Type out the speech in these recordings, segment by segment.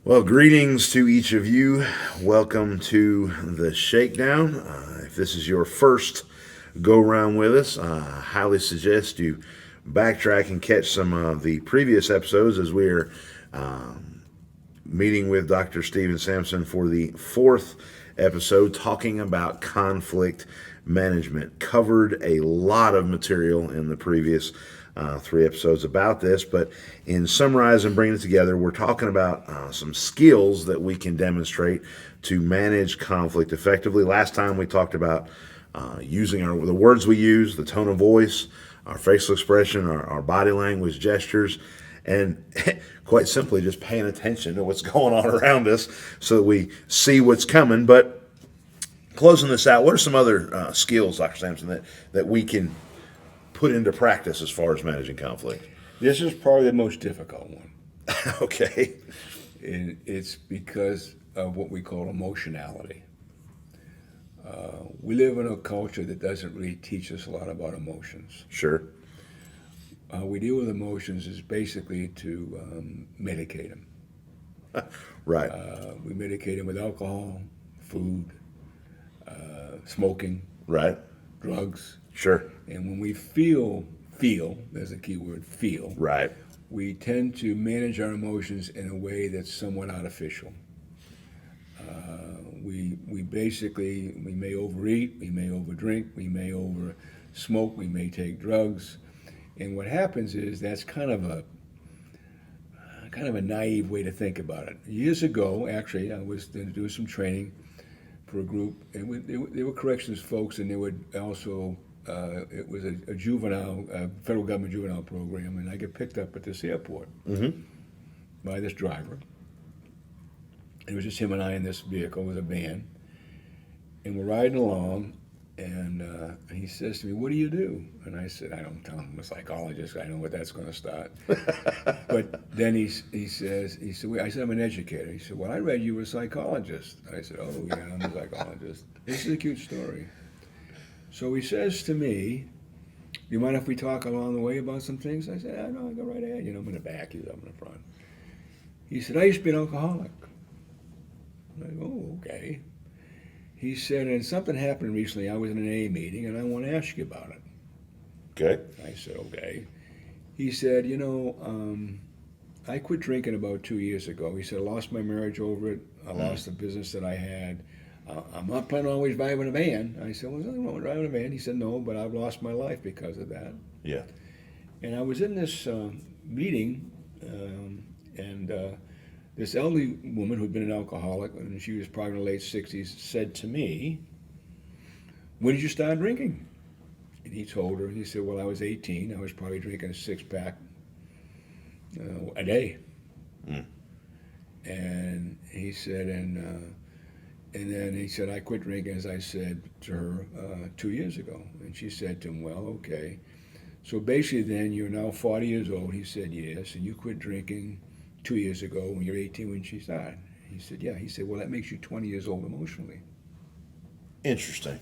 Well, greetings to each of you. Welcome to the Shakedown. If this is your first go round with us, I highly suggest you backtrack and catch some of the previous episodes as we're meeting with Dr. Stephen Sampson for the fourth episode talking about conflict management. Covered a lot of material in the previous three episodes about this, but in summarizing and bringing it together, we're talking about some skills that we can demonstrate to manage conflict effectively. Last time we talked about using the words we use, the tone of voice, our facial expression, our body language, gestures, and quite simply just paying attention to what's going on around us so that we see what's coming. But closing this out, what are some other skills, Dr. Sampson, that we can put into practice as far as managing conflict? This is probably the most difficult one. Okay. And it's because of what we call emotionality. We live in a culture that doesn't really teach us a lot about emotions. Sure. We deal with emotions is basically to medicate them. Right. We medicate them with alcohol, food, smoking, Right. drugs. Sure. And when we feel, there's a key word, feel, Right. we tend to manage our emotions in a way that's somewhat artificial. We basically, we may overeat, we may overdrink, we may over smoke, we may take drugs. And what happens is that's kind of a naive way to think about it. Years ago, actually, I was doing some training for a group, and they were corrections folks, and they would also, it was a federal government juvenile program, and I get picked up at this airport by this driver. It was just him and I in this vehicle with a van, and we're riding along, and he says to me, "What do you do?" And I said, "I don't tell him I'm a psychologist. I know what that's going to start." But then he said, I said, "I'm an educator." He said, "Well, I read you were a psychologist." I said, "Oh, yeah, I'm a psychologist." This is a cute story. So he says to me, "Do you mind if we talk along the way about some things?" I said, "No, go right ahead. I'm in the back, he's up in the front." He said, "I used to be an alcoholic." I go, "Oh, okay." He said, "And something happened recently. I was in an AA meeting, and I want to ask you about it." Okay. I said, "Okay." He said, "I quit drinking about 2 years ago." He said, "I lost my marriage over it. I lost the business that I had. I'm not planning on always driving a van." I said, "Well, there's nothing wrong with driving a van." He said, "No, but I've lost my life because of that." Yeah. And I was in this meeting, and this elderly woman who'd been an alcoholic, and she was probably in her late 60s, said to me, "When did you start drinking?" And he told her, he said, "Well, I was 18. I was probably drinking a six-pack a day." And he said, and then he said, "I quit drinking," as I said to her, 2 years ago. And she said to him, "Well, okay. So basically then you're now 40 years old." He said, "Yes. And you quit drinking 2 years ago when you're 18 when she died." He said, "Yeah." He said, "Well, that makes you 20 years old emotionally." Interesting.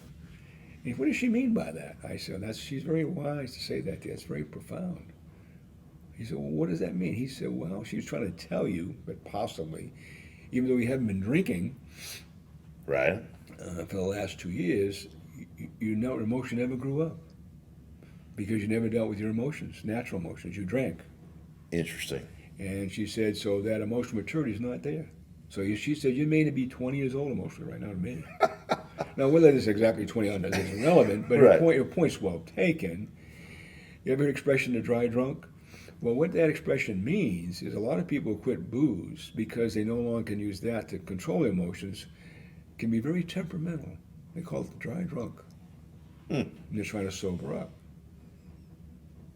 And what does she mean by that? I said, she's very wise to say that to you. It's very profound. He said, "Well, what does that mean?" He said, "Well, she was trying to tell you that possibly, even though you haven't been drinking Right. for the last 2 years, your emotion never grew up because you never dealt with your emotions, natural emotions. You drank." Interesting. And she said, "So that emotional maturity is not there." So she said, "You may be 20 years old emotionally right now to me." Now, whether it's exactly 20 or not is irrelevant, but Right. your point's well taken. You ever heard the expression, "the dry drunk"? Well, what that expression means is a lot of people who quit booze because they no longer can use that to control their emotions can be very temperamental. They call it the dry drunk. And they're trying to sober up.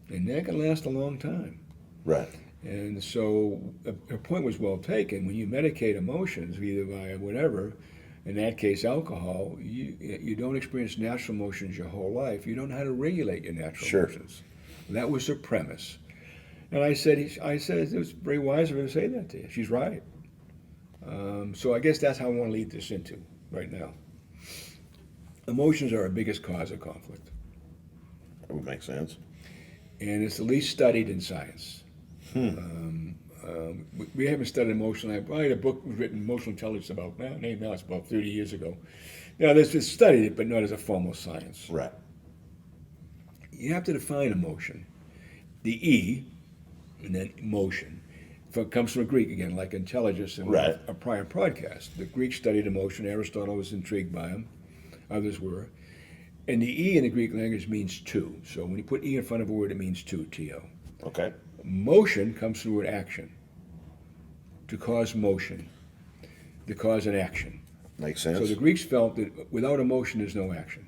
And that can last a long time. Right. And so her point was well taken. When you medicate emotions, either by whatever, in that case alcohol, you don't experience natural emotions your whole life. You don't know how to regulate your natural emotions. That was her premise. And I said it was very wise of her to say that to you. She's right. So I guess that's how I want to lead this into right now. Emotions are our biggest cause of conflict. That would make sense. And it's the least studied in science. We haven't studied emotion. I had a book written, Emotional Intelligence, now it's about 30 years ago. Now, there's just studied it, but not as a formal science. Right. You have to define emotion. The E, and then emotion, comes from Greek again, like intelligence in Right. a prior podcast. The Greeks studied emotion. Aristotle was intrigued by them. Others were. And the E in the Greek language means two. So when you put E in front of a word, it means two, T-O. Okay. Motion comes from the word action. To cause motion. To cause an action. Makes sense. So the Greeks felt that without emotion, there's no action.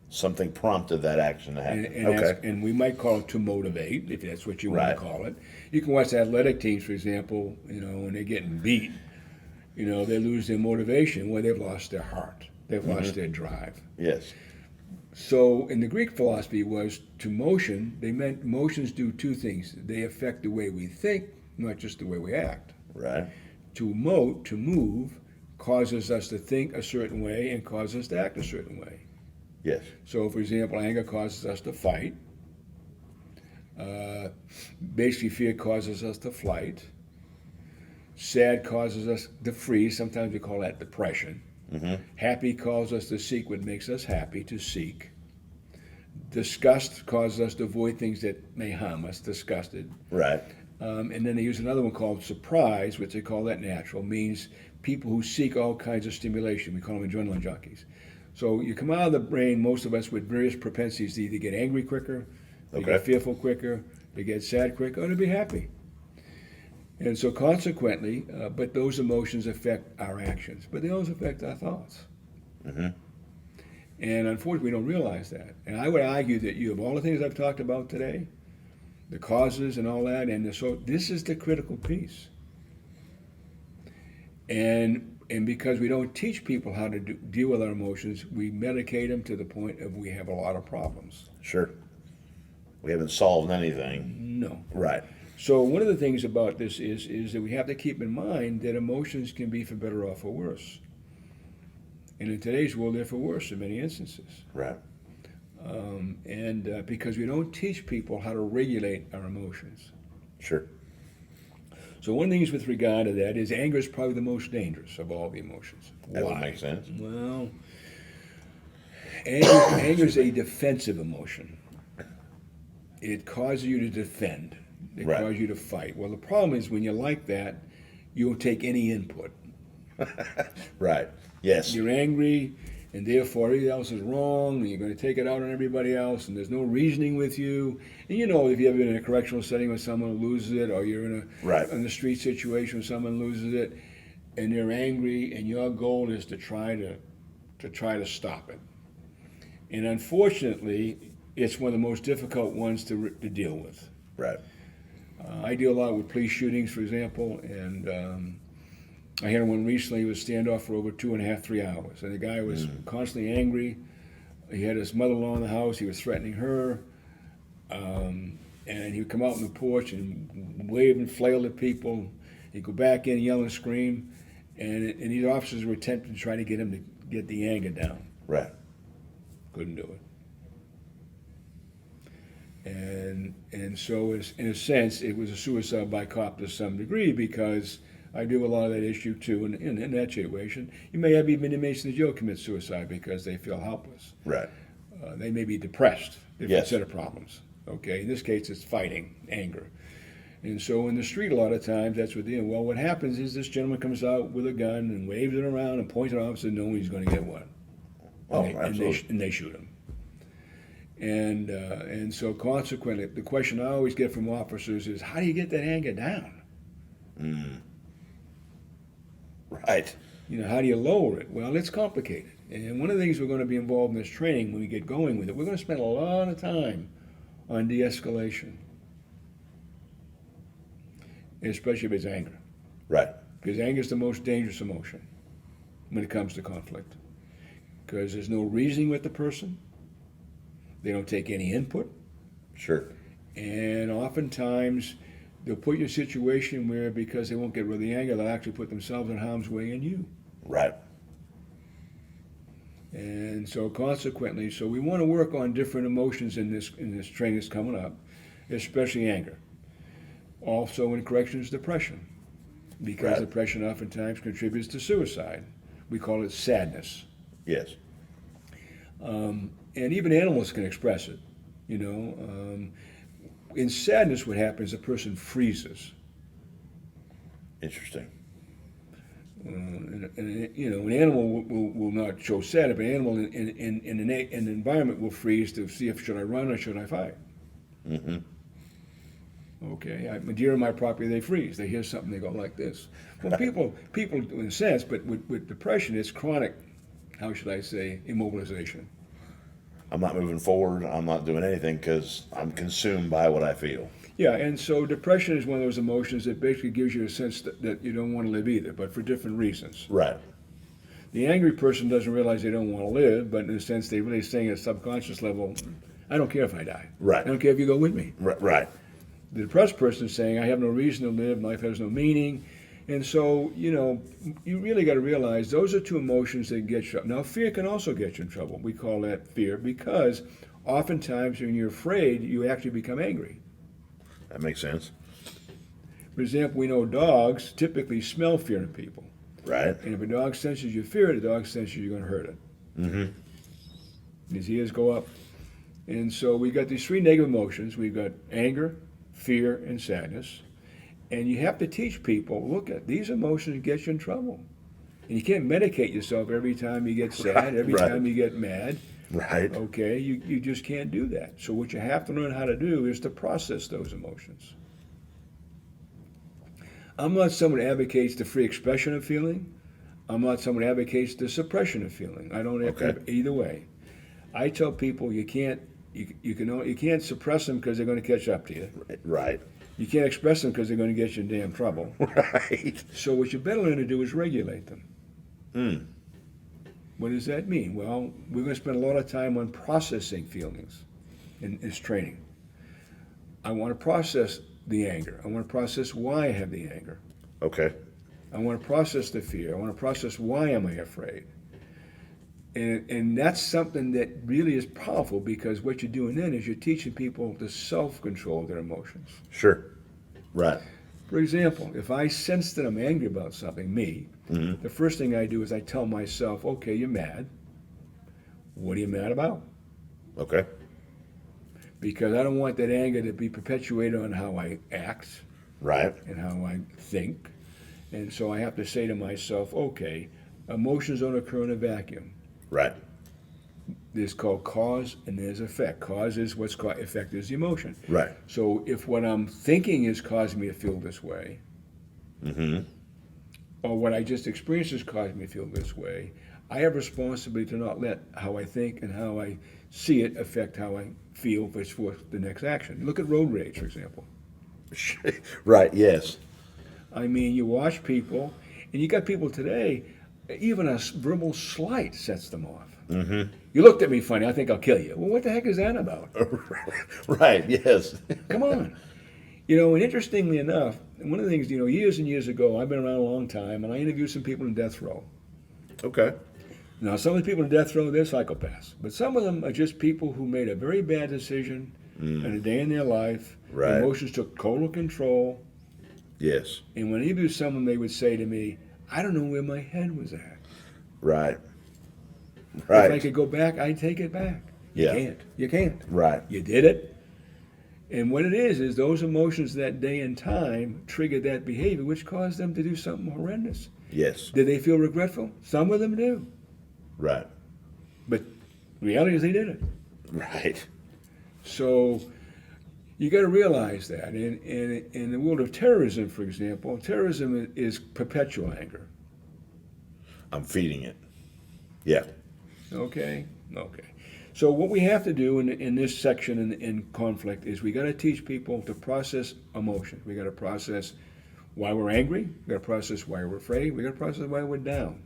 Something prompted that action to happen. And we might call it to motivate, if that's what you want Right. to call it. You can watch athletic teams, for example, when they're getting beat, they lose their motivation. Well, they've lost their heart. They've lost their drive. Yes. So in the Greek philosophy was to motion, they meant motions do two things. They affect the way we think, not just the way we act. Right. To move, causes us to think a certain way and causes us to act a certain way. Yes. So, for example, anger causes us to fight. Basically, fear causes us to flight. Sad causes us to freeze. Sometimes we call that depression. Happy causes us to seek what makes us happy, to seek. Disgust causes us to avoid things that may harm us, disgusted. Right. And then they use another one called surprise, which they call that natural, means people who seek all kinds of stimulation. We call them adrenaline junkies. So you come out of the brain, most of us, with various propensities to either get angry quicker, to get fearful quicker, to get sad quicker, or to be happy. And so consequently, but those emotions affect our actions, but they also affect our thoughts. And unfortunately, we don't realize that. And I would argue that of all the things I've talked about today, the causes and all that, so this is the critical piece. And because we don't teach people how to deal with our emotions, we medicate them to the point of we have a lot of problems. Sure. We haven't solved anything. No. Right. So one of the things about this is that we have to keep in mind that emotions can be for better or for worse. And in today's world, they're for worse in many instances. Right. Because we don't teach people how to regulate our emotions. Sure. So one of the things with regard to that is anger is probably the most dangerous of all the emotions. That Why? would make sense. Well, anger is a defensive emotion. It causes you to defend. It causes you to fight. Well, the problem is when you're like that, you don't take any input. Right. Yes. You're angry, and therefore everything else is wrong, and you're going to take it out on everybody else, and there's no reasoning with you. And if you've ever been in a correctional setting where someone loses it, or you're in a street situation where someone loses it, and they're angry, and your goal is to try to stop it. And unfortunately, it's one of the most difficult ones to deal with. Right. I deal a lot with police shootings, for example, and I had one recently. He was standoff for over 2.5, 3 hours, and the guy was constantly angry. He had his mother-in-law in the house. He was threatening her, and he would come out on the porch and wave and flail at people. He'd go back in, yell and scream, and these officers were attempting to try to get him to get the anger down. Right. Couldn't do it. And so, in a sense, it was a suicide by cop to some degree, because I do a lot of that issue too. In that situation, you may have even inmates in the jail commit suicide because they feel helpless. Right. They may be depressed. Different Yes. set of problems. Okay. In this case, it's fighting, anger. And so in the street, a lot of times, that's what they do. Well, what happens is this gentleman comes out with a gun and waves it around and points at the officer, knowing he's going to get one. Absolutely. And they shoot him. And so consequently, the question I always get from officers is, how do you get that anger down? Right. How do you lower it? Well, it's complicated. And one of the things we're going to be involved in this training when we get going with it, we're going to spend a lot of time on de-escalation, especially if it's anger. Right. Because anger is the most dangerous emotion when it comes to conflict. Because there's no reasoning with the person. They don't take any input. Sure. And oftentimes, they'll put you in a situation where, because they won't get rid of the anger, they'll actually put themselves in harm's way and you. Right. And so consequently, we want to work on different emotions in this training that's coming up, especially anger. Also in corrections, depression, because Right. depression oftentimes contributes to suicide. We call it sadness. Yes. And even animals can express it. You know, in sadness, what happens? A person freezes. Interesting. You know, an animal will not show sadness, but an animal in an environment will freeze to see if should I run or should I fight. Mm-hmm. Okay, a deer on my property, they freeze. They hear something, they go like this. Well, people in a sense, but with depression, it's chronic. How should I say, immobilization? I'm not moving forward. I'm not doing anything because I'm consumed by what I feel. Yeah, and so depression is one of those emotions that basically gives you a sense that you don't want to live either, but for different reasons. Right. The angry person doesn't realize they don't want to live, but in a sense, they're really saying at a subconscious level, I don't care if I die. Right. I don't care if you go with me. Right. The depressed person is saying, I have no reason to live, life has no meaning. And so, you know, you really got to realize those are two emotions that get you up. Now, fear can also get you in trouble. We call that fear because oftentimes when you're afraid, you actually become angry. That makes sense. For example, we know dogs typically smell fear in people. Right. And if a dog senses your fear, the dog senses you're going to hurt it. Mm-hmm. His ears go up. And so we got these three negative emotions. We've got anger, fear, and sadness. And you have to teach people, look at these emotions get you in trouble. And you can't medicate yourself every time you get sad, every Right. time you get mad. Right. Okay, you just can't do that. So what you have to learn how to do is to process those emotions. I'm not someone who advocates the free expression of feeling. I'm not someone who advocates the suppression of feeling. I don't Okay. either way. I tell people you can't suppress them because they're going to catch up to you. Right. You can't express them because they're going to get you in damn trouble. Right. So what you better learn to do is regulate them. Mm. What does that mean? Well, we're going to spend a lot of time on processing feelings in this training. I want to process the anger. I want to process why I have the anger. Okay. I want to process the fear. I want to process why am I afraid. And that's something that really is powerful because what you're doing then is you're teaching people to self-control their emotions. Sure. Right. For example, if I sense that I'm angry about something, Mm-hmm. the first thing I do is I tell myself, okay, you're mad. What are you mad about? Okay. Because I don't want that anger to be perpetuated on how I act Right. and how I think. And so I have to say to myself, okay, emotions don't occur in a vacuum. Right. There's called cause and there's effect. Cause is what's caused, effect is the emotion. Right. So if what I'm thinking is causing me to feel this way, Mm-hmm. or what I just experienced is causing me to feel this way, I have responsibility to not let how I think and how I see it affect how I feel for the next action. Look at road rage, for example. Right. Yes. I mean, you watch people, and you got people today, even a verbal slight sets them off. Mm-hmm. You looked at me funny, I think I'll kill you. Well, what the heck is that about? Right. Yes. Come on. You know, and interestingly enough, one of the things, you know, years and years ago, I've been around a long time, and I interviewed some people in death row. Okay. Now, some of the people in death row, they're psychopaths, but some of them are just people who made a very bad decision in a day in their life. Right. Emotions took total control. Yes. And when I interviewed someone, they would say to me, I don't know where my head was at. Right. If I Right. could go back, I'd take it back. You Yeah. can't. You can't. Right. You did it. And what it is those emotions that day and time triggered that behavior, which caused them to do something horrendous. Yes. Did they feel regretful? Some of them do. Right. But the reality is they did it. Right. So you got to realize that. In the world of terrorism, for example, terrorism is perpetual anger. I'm feeding it. Yeah. Okay? Okay. So what we have to do in this section in conflict is we got to teach people to process emotion. We got to process why we're angry. We got to process why we're afraid. We got to process why we're down.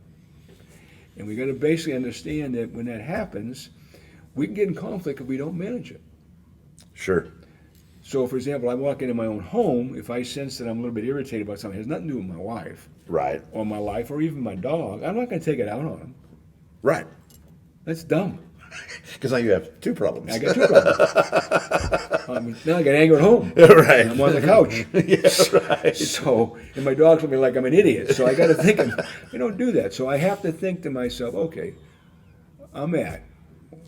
And we got to basically understand that when that happens, we can get in conflict if we don't manage it. Sure. So, for example, I walk into my own home, if I sense that I'm a little bit irritated about something, it has nothing to do with my wife Right. or my life or even my dog, I'm not going to take it out on him. Right. That's dumb. Because now you have two problems. I got two problems. Now I got anger at home. Right. And I'm on the couch. Yeah, right. So, and my dog's looking like I'm an idiot. So I got to think, I don't do that. So I have to think to myself, okay, I'm mad.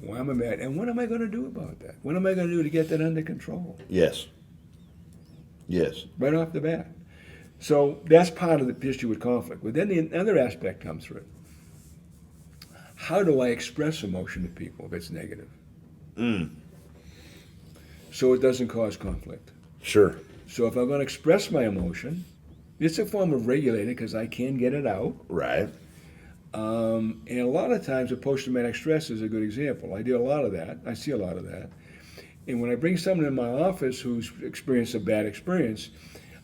Why am I mad? And what am I going to do about that? What am I going to do to get that under control? Yes. Yes. Right off the bat. So that's part of the issue with conflict. But then the other aspect comes through. How do I express emotion to people if it's negative? So it doesn't cause conflict. Sure. So if I'm going to express my emotion, it's a form of regulating because I can get it out. Right. And a lot of times, a post-traumatic stress is a good example. I do a lot of that. I see a lot of that. And when I bring someone in my office who's experienced a bad experience,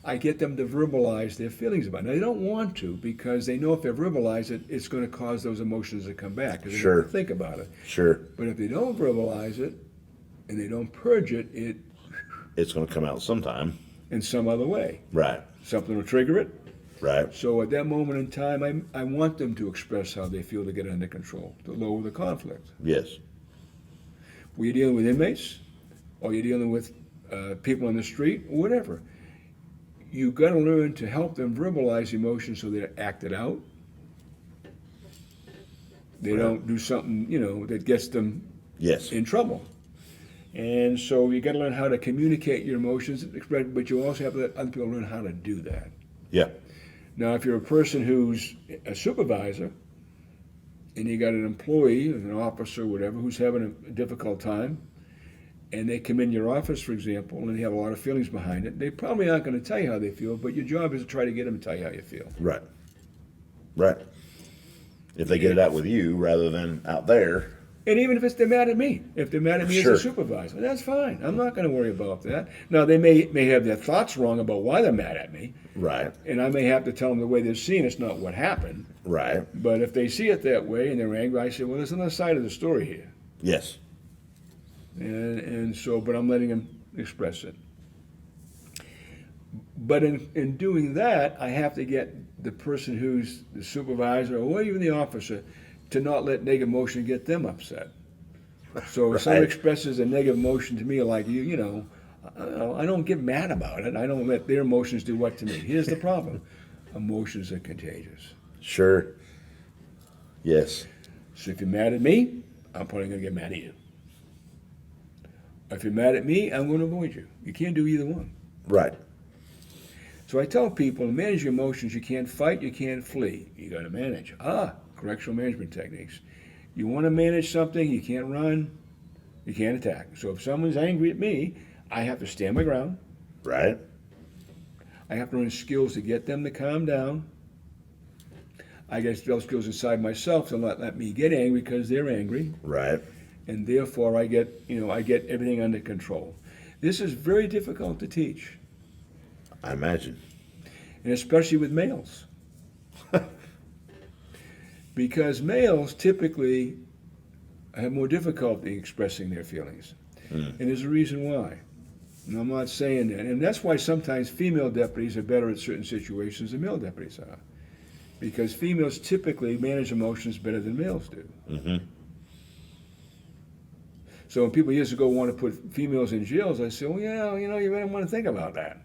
I get them to verbalize their feelings about it. Now, they don't want to because they know if they verbalize it, it's going to cause those emotions to come back because they Sure. don't think about it. Sure. But if they don't verbalize it and they don't purge it, It's going to come out sometime. in some other way. Right. Something will trigger it. Right. So at that moment in time, I want them to express how they feel to get under control, to lower the conflict. Yes. Were you dealing with inmates, or you're dealing with people on the street, or whatever, you've got to learn to help them verbalize emotions so they act it out. They don't do something, that gets them Yes. in trouble. And so you got to learn how to communicate your emotions, but you also have to let other people learn how to do that. Yeah. Now, if you're a person who's a supervisor, and you got an employee, an officer, whatever, who's having a difficult time, and they come in your office, for example, and they have a lot of feelings behind it, they probably aren't going to tell you how they feel, but your job is to try to get them to tell you how you feel. Right. Right. If they get it out with you rather than out there. And even if they're mad at me, if they're mad at me Sure. as a supervisor, that's fine. I'm not going to worry about that. Now, they may have their thoughts wrong about why they're mad at me, Right. and I may have to tell them the way they're seeing it's not what happened. Right. But if they see it that way and they're angry, I say, well, there's another side of the story here. Yes. And so, but I'm letting them express it. But in doing that, I have to get the person who's the supervisor or even the officer to not let negative emotion get them upset. So if someone Right. expresses a negative emotion to me, like I don't get mad about it. I don't let their emotions do what to me. Here's the problem: emotions are contagious. Sure. Yes. So if you're mad at me, I'm probably going to get mad at you. If you're mad at me, I'm going to avoid you. You can't do either one. Right. So I tell people to manage your emotions. You can't fight, you can't flee. You got to manage. Correctional management techniques. You want to manage something, you can't run, you can't attack. So if someone's angry at me, I have to stand my ground. Right. I have to learn skills to get them to calm down. I get those skills inside myself to not let me get angry because they're angry. Right. And therefore I get everything under control. This is very difficult to teach, I imagine. and especially with males. Because males typically have more difficulty expressing their feelings. And there's a reason why. And I'm not saying that. And that's why sometimes female deputies are better at certain situations than male deputies are. Because females typically manage emotions better than males do. Mm-hmm. So when people years ago want to put females in jails, I say, well, yeah, you might want to think about that.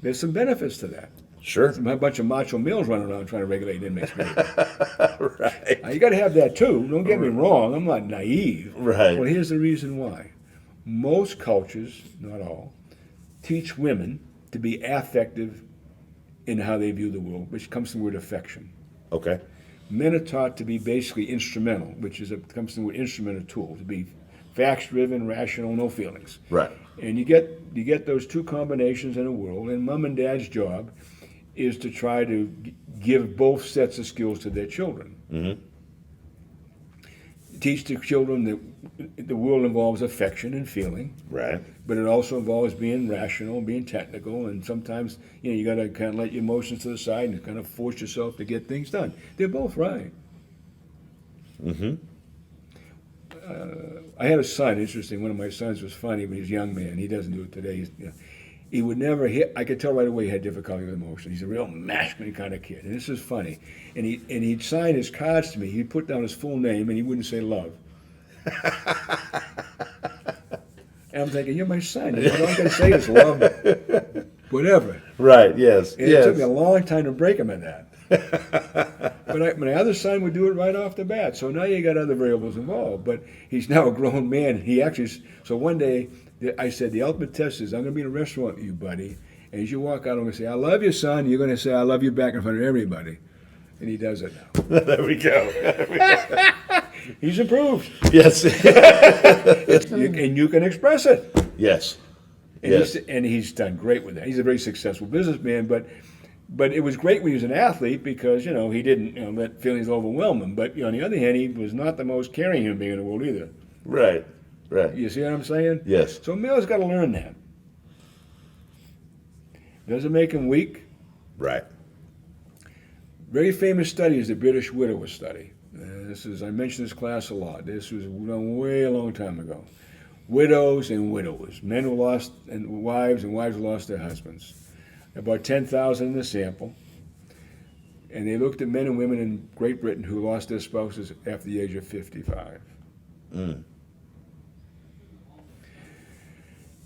There's some benefits to that. Sure. A bunch of macho males running around trying to regulate inmates' behavior. Right. Now, you got to have that too. Don't get me wrong. I'm not naive. Right. Well, here's the reason why. Most cultures, not all, teach women to be affective in how they view the world, which comes from the word affection. Okay. Men are taught to be basically instrumental, which comes from the word instrument or tool, to be facts-driven, rational, no feelings. Right. And you get those two combinations in a world, and mom and dad's job is to try to give both sets of skills to their children. Mm-hmm. Teach the children that the world involves affection and feeling, Right. but it also involves being rational, being technical, and sometimes you got to kind of let your emotions to the side and kind of force yourself to get things done. They're both right. Mm-hmm. I had a son, interesting, one of my sons was funny, but he's a young man. He doesn't do it today. He would never hit, I could tell right away he had difficulty with emotion. He's a real masculine kind of kid, and this is funny. And he'd sign his cards to me. He'd put down his full name, and he wouldn't say love. And I'm thinking, you're my son. You know, all I'm going to say is love me. Whatever. Right. Yes. And it took me a long time to break him in that. But my other son would do it right off the bat. So now you got other variables involved. But he's now a grown man. He actually, so one day I said, the ultimate test is I'm going to be in a restaurant with you, buddy. And as you walk out, I'm going to say, I love you, son. You're going to say, I love you back in front of everybody. And he does it now. There we go. He's improved. Yes. And you can express it. Yes. And, Yes. he's done great with that. He's a very successful businessman, but it was great when he was an athlete because, you know, he didn't let feelings overwhelm him. But on the other hand, he was not the most caring human being in the world either. Right. Right. You see what I'm saying? Yes. So males got to learn that. Doesn't make him weak. Right. Very famous study is the British widower study. I mentioned this class a lot. This was done way a long time ago. Widows and widowers, men who lost and wives who lost their husbands. About 10,000 in the sample. And they looked at men and women in Great Britain who lost their spouses after the age of 55. Mm.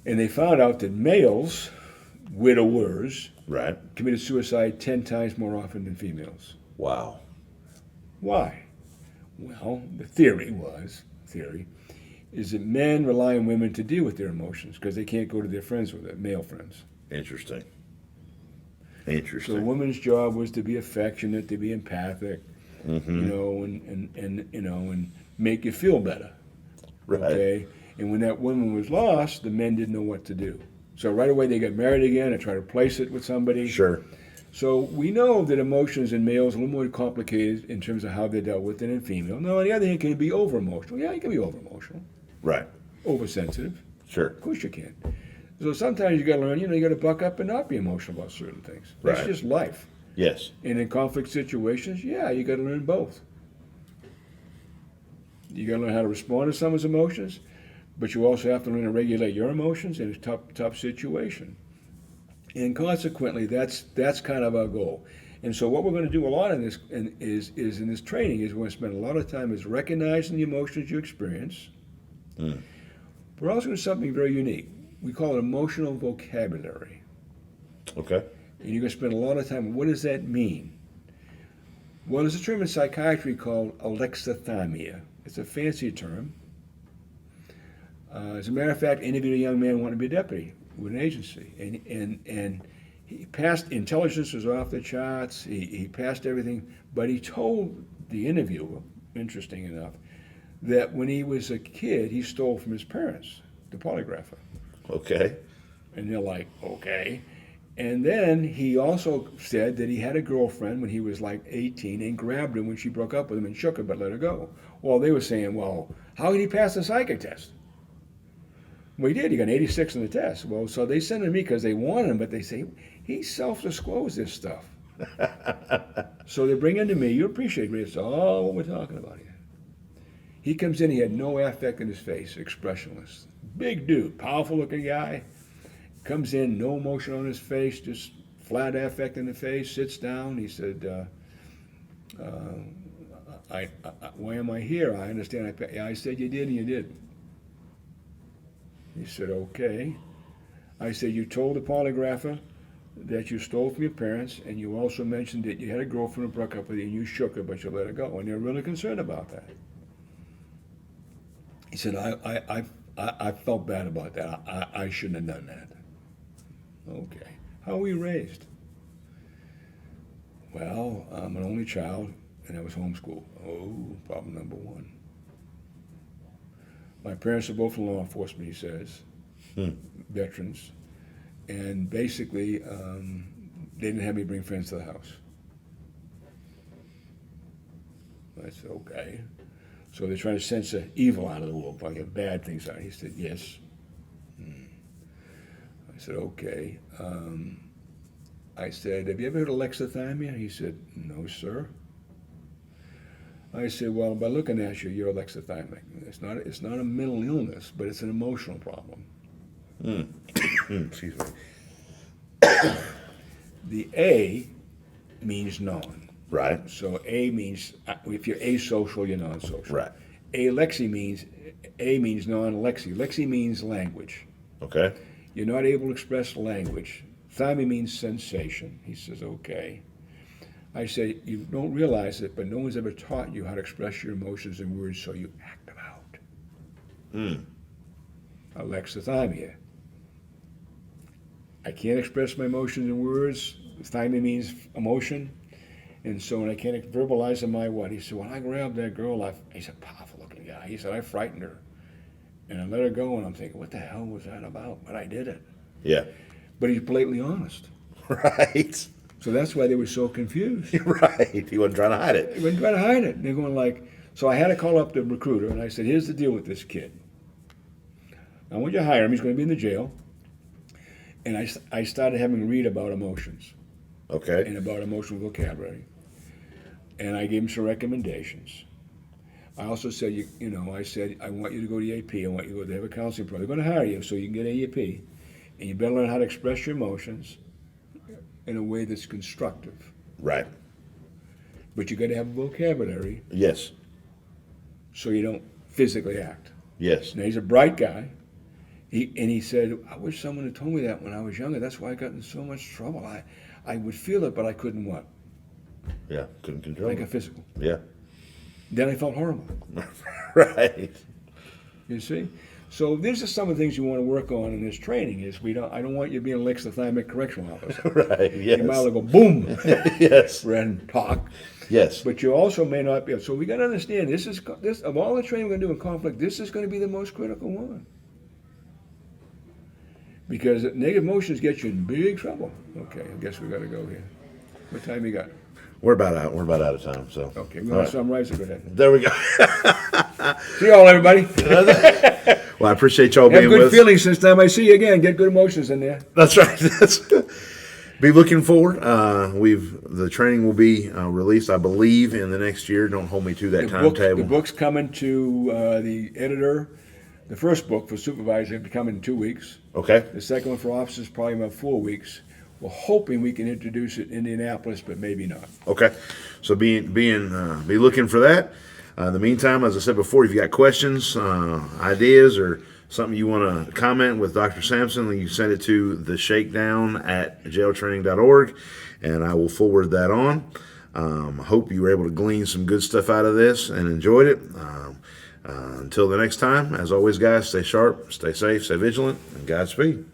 And they found out that males, widowers, Right. committed suicide 10 times more often than females. Wow. Why? Well, the theory is that men rely on women to deal with their emotions because they can't go to their friends with it, male friends. Interesting. So Interesting. a woman's job was to be affectionate, to be empathic, Mm-hmm. and make you feel better. Right. Okay? And when that woman was lost, the men didn't know what to do. So right away they got married again and tried to replace it with somebody. Sure. So we know that emotions in males are a little more complicated in terms of how they're dealt with than in female. Now, on the other hand, can you be over-emotional? Yeah, you can be over-emotional. Right. Oversensitive. Sure. Of course you can. So sometimes you got to learn, you got to buck up and not be emotional about certain things. That's Right. just life. Yes. And in conflict situations, yeah, you got to learn both. You got to learn how to respond to someone's emotions, but you also have to learn to regulate your emotions in a tough situation. And consequently, that's kind of our goal. And so what we're going to do a lot in this is in this training is we're going to spend a lot of time is recognizing the emotions you experience. Mm. We're also going to do something very unique. We call it emotional vocabulary. Okay. And you're going to spend a lot of time, what does that mean? Well, there's a term in psychiatry called alexithymia. It's a fancy term. As a matter of fact, I interviewed a young man who wanted to be a deputy with an agency. And he passed, intelligence was off the charts, he passed everything, but he told the interviewer, interesting enough, that when he was a kid, he stole from his parents, the polygrapher. Okay. And they're like, okay. And then he also said that he had a girlfriend when he was like 18 and grabbed her when she broke up with him and shook her but let her go. Well, they were saying, well, how did he pass the psychic test? Well, he did. He got 86 on the test. Well, so they sent him to me because they wanted him, but they say, he self-disclosed this stuff. So they bring him to me. You appreciate me. It's all what we're talking about here. He comes in. He had no affect in his face, expressionless. Big dude, powerful-looking guy. Comes in, no emotion on his face, just flat affect in the face, sits down. He said, why am I here? I understand. I said, you did and you did. He said, okay. I said, you told the polygrapher that you stole from your parents, and you also mentioned that you had a girlfriend who broke up with you, and you shook her, but you let her go, and they're really concerned about that. He said, I felt bad about that. I shouldn't have done that. Okay. How were you raised? Well, I'm an only child, and I was homeschooled. Oh, problem number one. My parents are both in law enforcement, he says, veterans. And basically, they didn't have me bring friends to the house. I said, okay. So they're trying to censor evil out of the world, like bad things out. He said, yes. I said, okay. I said, have you ever heard of alexithymia? He said, no, sir. I said, well, by looking at you, you're alexithymic. It's not a mental illness, but it's an emotional problem. Excuse me. The A means non. Right. So A means, if you're asocial, you're non-social. Right. alexi means, A means non-lexi. Lexi means language. Okay. You're not able to express language. Thyme means sensation. He says, okay. I say, you don't realize it, but no one's ever taught you how to express your emotions in words, so you act them out. Alexithymia. I can't express my emotions in words. Thymia means emotion. And so when I can't verbalize them, I what? He said, when I grabbed that girl, he's a powerful looking guy. He said, I frightened her. And I let her go, and I'm thinking, what the hell was that about? But I did it. Yeah. But he's blatantly honest. Right. So that's why they were so confused. Right. He wasn't trying to hide it. They weren't trying to hide it. They're going like, so I had to call up the recruiter, and I said, here's the deal with this kid. I want you to hire him. He's going to be in the jail. And I started having him read about emotions. Okay. And about emotional vocabulary. And I gave him some recommendations. I also said, I said, I want you to go to the AP. I want you to go to have a counseling program. They're going to hire you so you can get AAP. And you better learn how to express your emotions in a way that's constructive. Right. But you got to have a vocabulary. Yes. So you don't physically act. Yes. Now, he's a bright guy. He said, I wish someone had told me that when I was younger. That's why I got in so much trouble. I would feel it, but I couldn't what? Yeah. Couldn't control Like it. a physical. Yeah. Then I felt horrible. Right. You see? So these are some of the things you want to work on in this training. I don't want you being a lexithymic correctional officer. Right. Yes. You might as well go boom. Yes. And talk. Yes. But you also may not be. So we got to understand this of all the training we're going to do in conflict, this is going to be the most critical one. Because negative emotions get you in big trouble. Okay, I guess we got to go here. What time you got? We're about out. We're about out of time. So. Okay, we're going to summarize it. Go ahead. There we go. See you all, everybody. Well, I appreciate y'all Have being good with us. feelings this time I see you again. Get good emotions in there. That's right. Be looking forward. The training will be released, I believe, in the next year. Don't hold me to that The timetable. book's coming to the editor. The first book for supervisor will be coming in 2 weeks. Okay. The second one for officers probably about 4 weeks. We're hoping we can introduce it in Indianapolis, but maybe not. Okay. So be looking for that. In the meantime, as I said before, if you got questions, ideas, or something you want to comment with Dr. Sampson, then you send it to the Shakedown at jailtraining.org, and I will forward that on. Hope you were able to glean some good stuff out of this and enjoyed it. Until the next time, as always, guys, stay sharp, stay safe, stay vigilant, and Godspeed.